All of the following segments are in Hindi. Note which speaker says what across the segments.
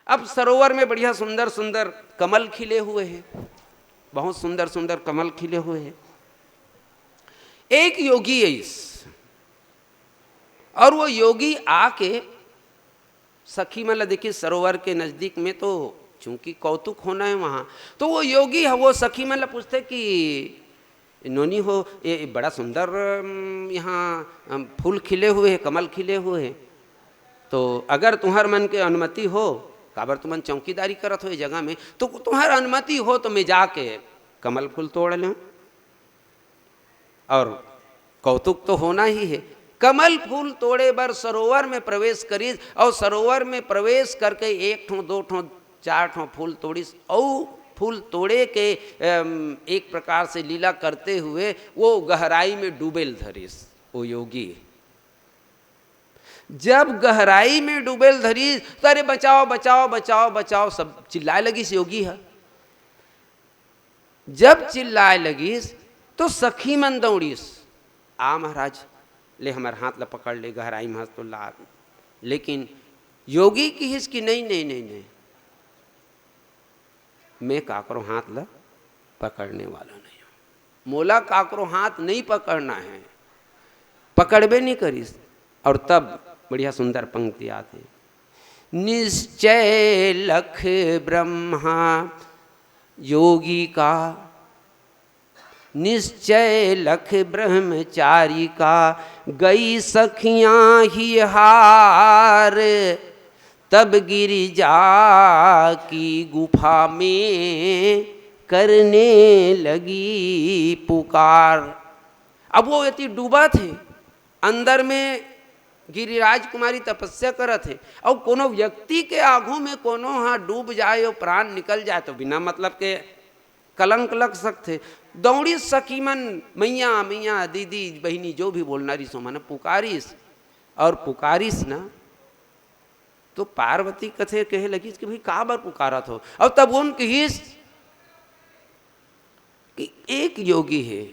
Speaker 1: अब सरोवर में बढ़िया सुंदर सुंदर कमल खिले हुए हैं, बहुत सुंदर सुंदर कमल खिले हुए हैं। एक योगी है और वो योगी आके सखी मतलब देखिए सरोवर के नजदीक में तो चूंकि कौतुक होना है वहां, तो वो योगी है, वो सखी मतलब पूछते कि नोनी हो ये बड़ा सुंदर यहाँ फूल खिले हुए हैं, कमल खिले हुए हैं, तो अगर तुम्हार मन के अनुमति हो, काबर तुमन चौकीदारी करत हो ये जगह में, तो तुम्हार अनुमति हो तो मैं जाके कमल फूल तोड़ लूँ। और कौतुक तो होना ही है। कमल फूल तोड़े बर सरोवर में प्रवेश करीस और सरोवर में प्रवेश करके एक ठो दो ठो चार ठो फूल तोड़ीस और फूल तोड़े के एक प्रकार से लीला करते हुए वो गहराई में डूबेल धरीस। वो योगी जब गहराई में डूबेल धरीस तो अरे बचाओ बचाओ बचाओ बचाओ सब चिल्लाए लगी। योगी है जब चिल्लाए लगिस तो सखी मन दौड़ीस, आ महाराज ले हमारे हाथ ला पकड़ ले, गहराई में तो ला। लेकिन योगी की हिस की नहीं नहीं नहीं नहीं, मैं काकरो हाथ ला पकड़ने वाला नहीं हूं, मोला काकरो हाथ नहीं पकड़ना है, पकड़बे नहीं करीस। और तब बढ़िया सुंदर पंक्ति आते, निश्चय लख ब्रह्मा योगी का, निश्चय लख ब्रह्मचारी का, गई सखियां ही हार, तब गिरिजा की गुफा में करने लगी पुकार। अब वो यति डूबा थे, अंदर में गिरिराज कुमारी तपस्या करत है और कोनो व्यक्ति के आगू में कोनो हाँ डूब जाए और प्राण निकल जाए तो बिना मतलब के कलंक लग सकते। दौड़ी सखी मन मैया मैया दीदी बहनी जो भी बोलना रही सो मन पुकारिस और पुकारिस ना तो पार्वती कथे कहे लगी कि भाई का बार पुकारत हो। और तब उनकी हिस कि एक योगी है,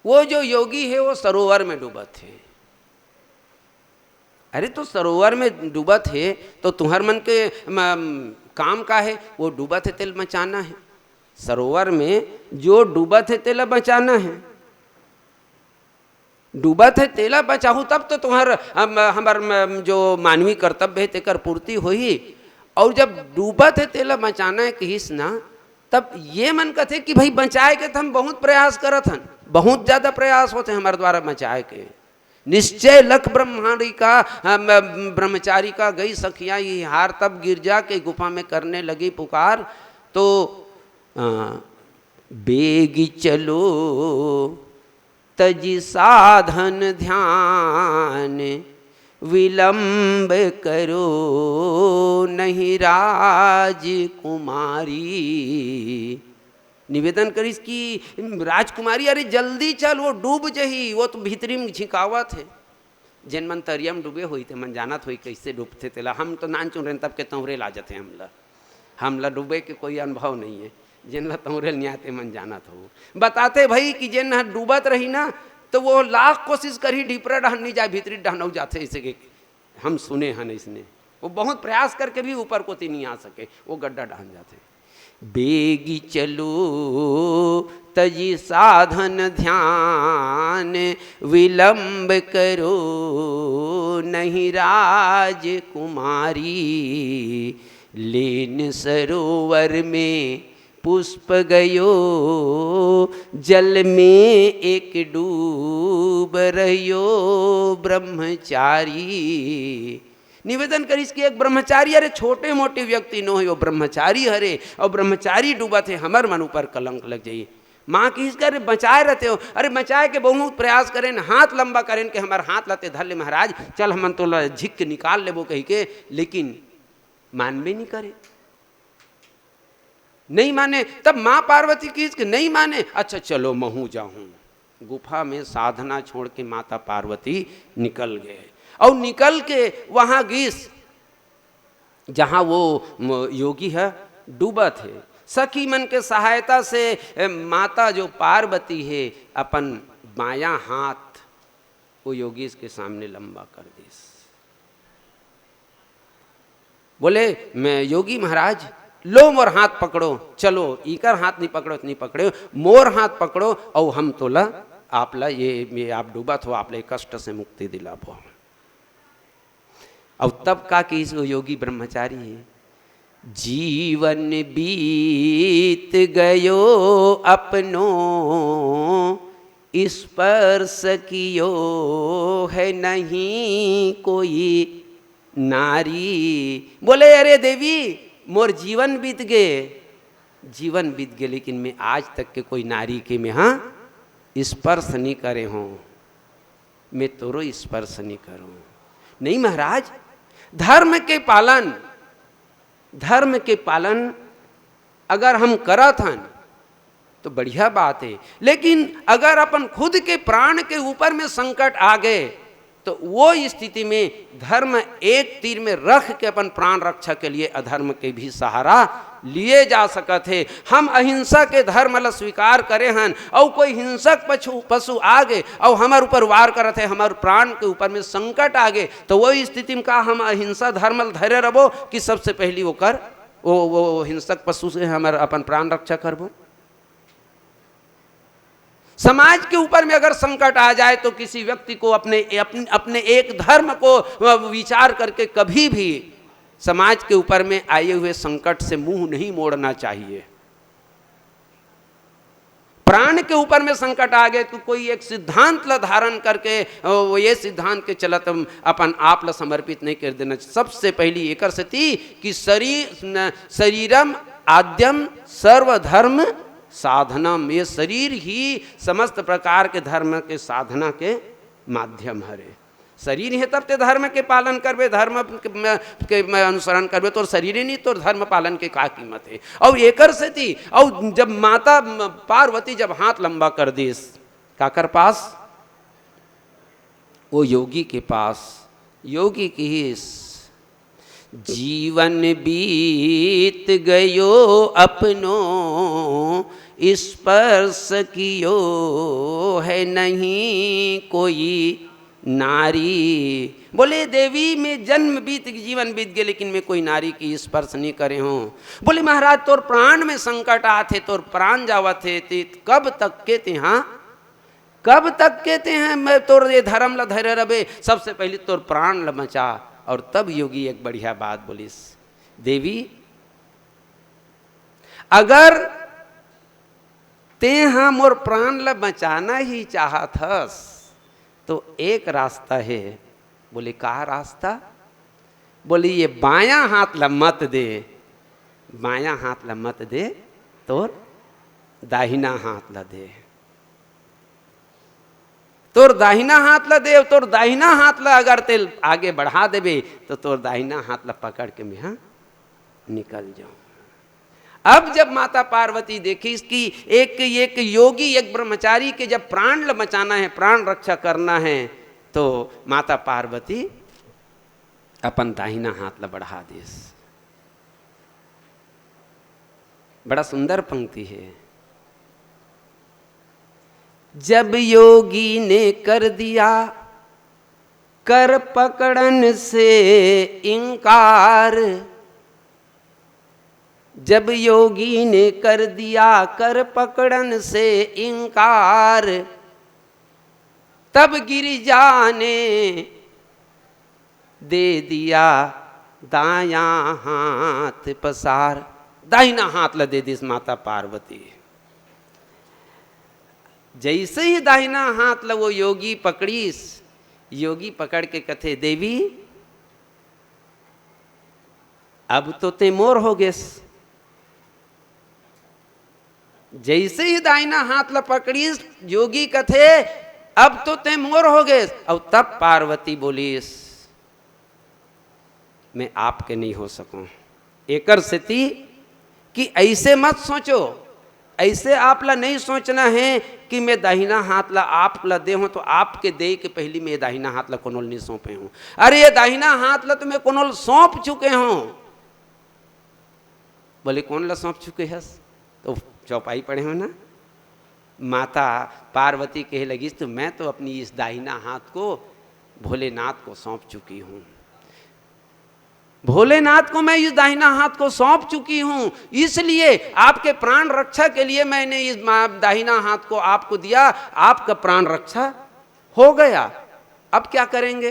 Speaker 1: वो जो योगी है वो सरोवर में डूबा थे। अरे तो सरोवर में डूबा थे तो तुम्हार मन के काम का है, वो डूबा थे तेल बचाना है। सरोवर में जो डूबा थे तेला बचाना है, डूबा थे तेला बचाहू तब तो तुम्हार हमार जो मानवीय कर्तव्य है तेकर पूर्ति हो ही। और जब डूबा थे तेला बचाना है कहिस ना, तब ये मन कथे कि भाई बचाए के तो हम बहुत प्रयास करत हन, बहुत ज्यादा प्रयास होते हमारे द्वारा बचाए के। निश्चय लख ब्रह्मांडी का ब्रह्मचारी का, गई सखियां ही हार, तब गिरजा के गुफा में करने लगी पुकार। तो बेगी चलो तजी साधन ध्यान, विलंब करो नहीं राजकुमारी। निवेदन करिस कि राजकुमारी अरे जल्दी चल, वो डूब जही, वो तो भीतरी में झिकावत है। जिन मन तरिया में डूबे हुई थे मन जानत हुई कैसे डूबते तेला, हम तो नान चुन रहे तब के तौरे ला जाते हमला डूबे के कोई अनुभव नहीं है, जिन ला तौरे नहीं आते मन जानत हो। बताते भाई कि जिन डूबत रही ना तो वो लाख कोशिश करी ढीपरा डहन नहीं जाए, भीतरी डहनऊ जाते ऐसे के हम सुने हन। इसने वो बहुत प्रयास करके भी ऊपर को नहीं आ सके, वो गड्ढा डहन जाते। बेगी चलो तजी साधन ध्यान, विलंब करो नहीं राजकुमारी। लेन सरोवर में पुष्प गयो, जल में एक डूब रहियो ब्रह्मचारी। निवेदन करिस कि एक ब्रह्मचारी, अरे छोटे मोटे व्यक्ति न हो, ब्रह्मचारी हरे और ब्रह्मचारी डूबा थे, हमार मन ऊपर कलंक लग जाइए। माँ की करे बचाए रहते हो, अरे बचाए के बहुत प्रयास करें, हाथ लंबा करें कि हमारे हाथ लाते धर ले महाराज, चल हम तो झिक के निकाल ले वो कही के, लेकिन मानबे नहीं करे, नहीं माने। तब माँ पार्वती की नहीं माने, अच्छा चलो महू जाऊं। गुफा में साधना छोड़ के माता पार्वती निकल गए और निकल के वहां गिस जहां वो योगी है डूबा थे। सखी मन के सहायता से माता जो पार्वती है अपन बायां हाथ वो योगी के सामने लंबा कर दिस। बोले मैं योगी महाराज, लो मोर हाथ पकड़ो, चलो इकर हाथ नहीं पकड़ो, नहीं पकड़े मोर हाथ पकड़ो और हम तोला आप ला ये आप डूबा हो, आप ला कष्ट से मुक्ति दिलाबो। और तब का कि इस योगी ब्रह्मचारी है, जीवन बीत गयो अपनो स्पर्श कियो है नहीं कोई नारी। बोले अरे देवी मोर जीवन बीत गए, जीवन बीत गए, लेकिन मैं आज तक के कोई नारी के में हाँ स्पर्श नहीं करे हूँ, मैं तोरो स्पर्श नहीं करूँ। नहीं महाराज, धर्म के पालन, धर्म के पालन अगर हम करत हन तो बढ़िया बात है, लेकिन अगर अपन खुद के प्राण के ऊपर में संकट आ गए तो वो स्थिति में धर्म एक तीर में रख के अपन प्राण रक्षा के लिए अधर्म के भी सहारा लिए जा सकत है। हम अहिंसा के धर्म ला स्वीकार करे हन और कोई हिंसक पशु आ गए और हमारे ऊपर वार करत है, हमारे प्राण के ऊपर में संकट आ गए, तो वो स्थिति में का हम अहिंसा धर्म धैर्य रहो कि सबसे पहली वो कर वो हिंसक पशु से हमारे अपन प्राण रक्षा करबो। समाज के ऊपर में अगर संकट आ जाए तो किसी व्यक्ति को अपने एक धर्म को विचार करके कभी भी समाज के ऊपर में आए हुए संकट से मुंह नहीं मोड़ना चाहिए। प्राण के ऊपर में संकट आ गए तो कोई एक सिद्धांत ला धारण करके वो ये सिद्धांत के चलत अपन आप ला समर्पित नहीं कर देना। सबसे पहली एक सती कि शरीरम आद्यम सर्वधर्म साधनम, ये शरीर ही समस्त प्रकार के धर्म के साधना के माध्यम हरे। शरीर ही तब ते धर्म के पालन करबे, धर्म के अनुसरण करबे तो शरीर ही नहीं तो धर्म पालन के का कीमत है। और एकर से थी और जब माता पार्वती जब हाथ लंबा कर दीस काकर पास, वो योगी के पास, योगी की ही जीवन बीत गयो अपनो स्पर्श कियो है नहीं कोई नारी। बोले देवी में जन्म बीत जीवन बीत गए लेकिन मैं कोई नारी की स्पर्श नहीं करे हूँ। बोले महाराज तोर प्राण में संकट आते, तोर प्राण जावत थे, कब तक के थे, हाँ कब तक के थे हैं मैं तोर ये धर्म ला धैर्य रबे, सबसे पहले तोर प्राण ला बचा। और तब योगी एक बढ़िया बात बोलिस, देवी अगर ते हाँ मोर प्राण ला बचाना ही चाहत हस तो एक रास्ता है। बोले का रास्ता? बोले ये बायां हाथ ला मत दे, बायां हाथ ला मत दे, तोर दाहिना हाथ ला दे, तोर दाहिना हाथ ला दे, तोर दाहिना हाथ ला अगर ते आगे बढ़ा देबे तो तोर दाहिना हाथ ला पकड़ के मैं हाँ निकल जाऊं। अब जब माता पार्वती देखी इसकी एक योगी एक ब्रह्मचारी के जब प्राण बचाना है, प्राण रक्षा करना है, तो माता पार्वती अपन दाहिना हाथ ला बढ़ा दीस। बड़ा सुंदर पंक्ति है। जब योगी ने कर दिया कर पकड़न से इनकार, जब योगी ने कर दिया कर पकड़न से इनकार, तब गिरिजा ने दे दिया दायां हाथ पसार। दाहिना हाथ ला दे दिस माता पार्वती। जैसे ही दाहिना हाथ ला वो योगी पकड़ीस, योगी पकड़ के कथे देवी अब तो ते मोर हो गेस। जैसे ही दाहिना हाथ ला पकड़ीस योगी कथे अब तो ते मोर हो गए। और तब पार्वती बोलीस मैं आपके नहीं हो सकूं। एकर स्थिति कि ऐसे मत सोचो, ऐसे आप ला नहीं सोचना है कि मैं दाहिना हाथ ला आप ला दे हूं तो आपके दे के पहली मैं दाहिना हाथ ला कोनोल नहीं सौंपे हूं। अरे ये दाहिना हाथ ला तो मैं कोनोल सौंप चुके हूं। बोले कौन ला सौंप चुके हैं? तो चौपाई पढ़े हो ना। माता पार्वती कहे लगी तो मैं तो अपनी इस दाहिना हाथ को भोलेनाथ को सौंप चुकी हूं। भोलेनाथ को मैं इस दाहिना हाथ को सौंप चुकी हूं, इसलिए आपके प्राण रक्षा के लिए मैंने इस दाहिना हाथ को आपको दिया, आपका प्राण रक्षा हो गया। अब क्या करेंगे,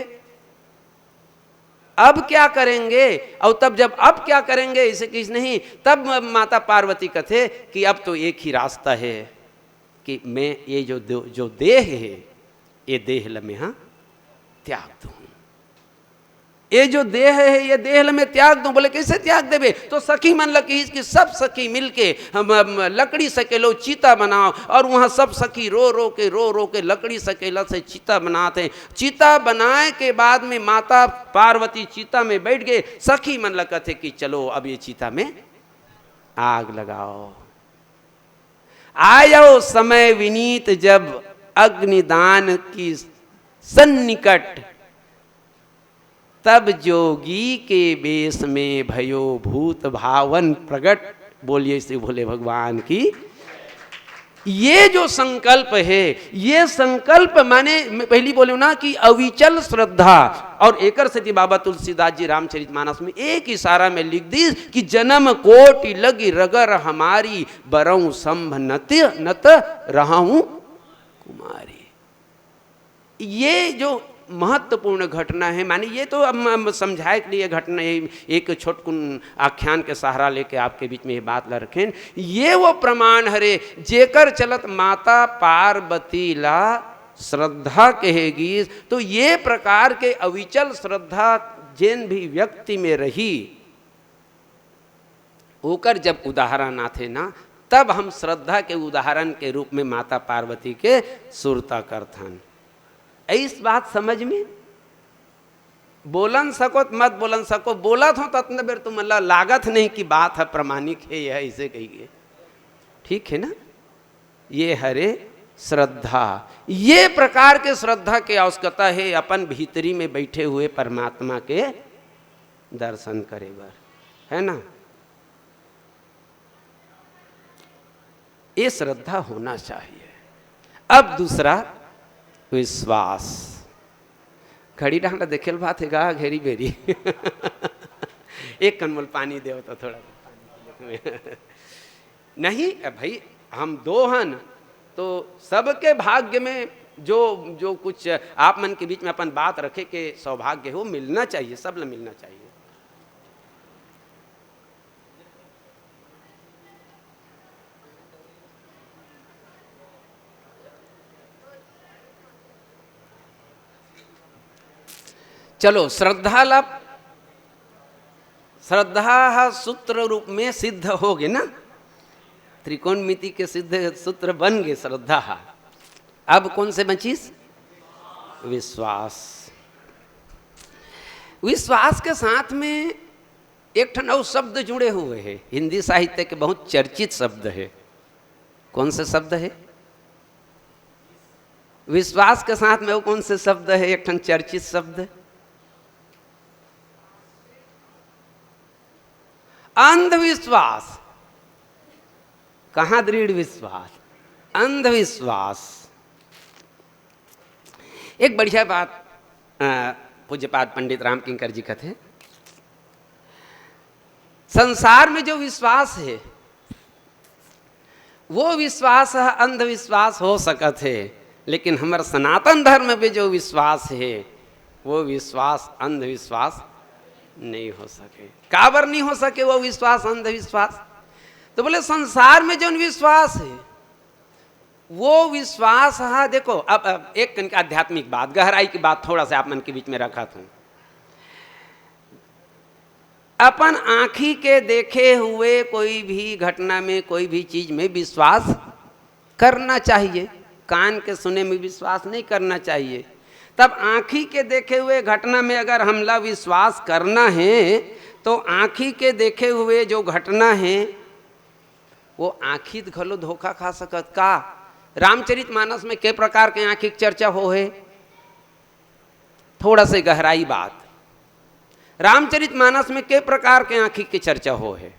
Speaker 1: अब क्या करेंगे? और तब जब अब क्या करेंगे इसे किस नहीं, तब माता पार्वती कहते कि अब तो एक ही रास्ता है कि मैं ये जो देह है, ये देह लम्हा त्याग दूं, ये जो देह है ये देह में त्याग दूं। बोले कैसे त्याग देवे? तो सखी मन लगी, इसकी सब सखी मिलके हम लकड़ी सकेलो चीता बनाओ, और वहां सब सखी रो रो के लकड़ी सकेला से चीता बनाते। चीता बनाए के बाद में माता पार्वती चीता में बैठ गए। सखी मन लगा थे कि चलो अब ये चीता में आग लगाओ। आयो समय विनीत जब अग्निदान की सन्निकट, तब जोगी के बेस में भयो भूत भावन प्रगट। बोलिए श्री भोले भगवान की। ये जो संकल्प है, ये संकल्प माने पहली बोले ना कि अविचल श्रद्धा, और एकर से बाबा तुलसीदास जी रामचरितमानस में एक इशारा में लिख दी कि जन्म कोटि लगी रगर हमारी, बरऊ संभ नत रहूं कुमारी। ये जो महत्वपूर्ण घटना है, माने ये तो अब समझाए के लिए घटना, एक छोटकुन आख्यान के सहारा लेके आपके बीच में ये बात ला रखें। ये वो प्रमाण हरे जेकर चलत माता पार्वती ला श्रद्धा कहेगी। तो ये प्रकार के अविचल श्रद्धा जिन भी व्यक्ति में रही, ओकर जब उदाहरण आते ना, तब हम श्रद्धा के उदाहरण के रूप में माता पार्वती के सुरता करथन। इस बात समझ में बोलन सको मत बोलन सको, बोला था तो इतने बेर तुम मतलब लागत नहीं कि बात है प्रमाणिक है, यह इसे कहिए, ठीक है ना। ये हरे श्रद्धा, ये प्रकार के श्रद्धा की आवश्यकता है अपन भीतरी में बैठे हुए परमात्मा के दर्शन करे बर, है ना। ये श्रद्धा होना चाहिए। अब दूसरा विश्वास। घड़ी डांडा देखेल बात है गा घेरी बेरी एक कनमल पानी दे तो थोड़ा नहीं भाई, हम दो हन तो सबके भाग्य में जो कुछ आप मन के बीच में अपन बात रखे के सौभाग्य हो, मिलना चाहिए, सब ल मिलना चाहिए। चलो श्रद्धा सूत्र रूप में सिद्ध हो गए ना, त्रिकोणमिति के सिद्ध सूत्र बन गए श्रद्धा। अब कौन से बचीस? विश्वास। विश्वास के साथ में एक ठन और शब्द जुड़े हुए हैं, हिंदी साहित्य के बहुत चर्चित शब्द है। कौन से शब्द है? विश्वास के साथ में वो कौन से शब्द है? एक ठन चर्चित शब्द, अंधविश्वास। कहां दृढ़ विश्वास? अंधविश्वास। एक बढ़िया बात पूज्यपाद पंडित राम किंकर जी कहते हैं, संसार में जो विश्वास है वो विश्वास अंधविश्वास हो सकत है, लेकिन हमारे सनातन धर्म में जो विश्वास है वो विश्वास अंधविश्वास नहीं हो सके। काबर नहीं हो सके वो विश्वास अंधविश्वास? तो बोले संसार में जो विश्वास है वो विश्वास है। देखो अब एक आध्यात्मिक बात, गहराई की बात थोड़ा सा आप मन के बीच में रखा था। अपन आँखी के देखे हुए कोई भी घटना में, कोई भी चीज में विश्वास करना चाहिए, कान के सुने में विश्वास नहीं करना चाहिए। तब आँखी के देखे हुए घटना में अगर हमला विश्वास करना है तो आँखी के देखे हुए जो घटना है वो आँखी घलो धोखा खा सकत का। रामचरितमानस में के प्रकार के आँखी की चर्चा हो है, थोड़ा से गहराई बात। रामचरितमानस में के प्रकार के आँखी की चर्चा हो है?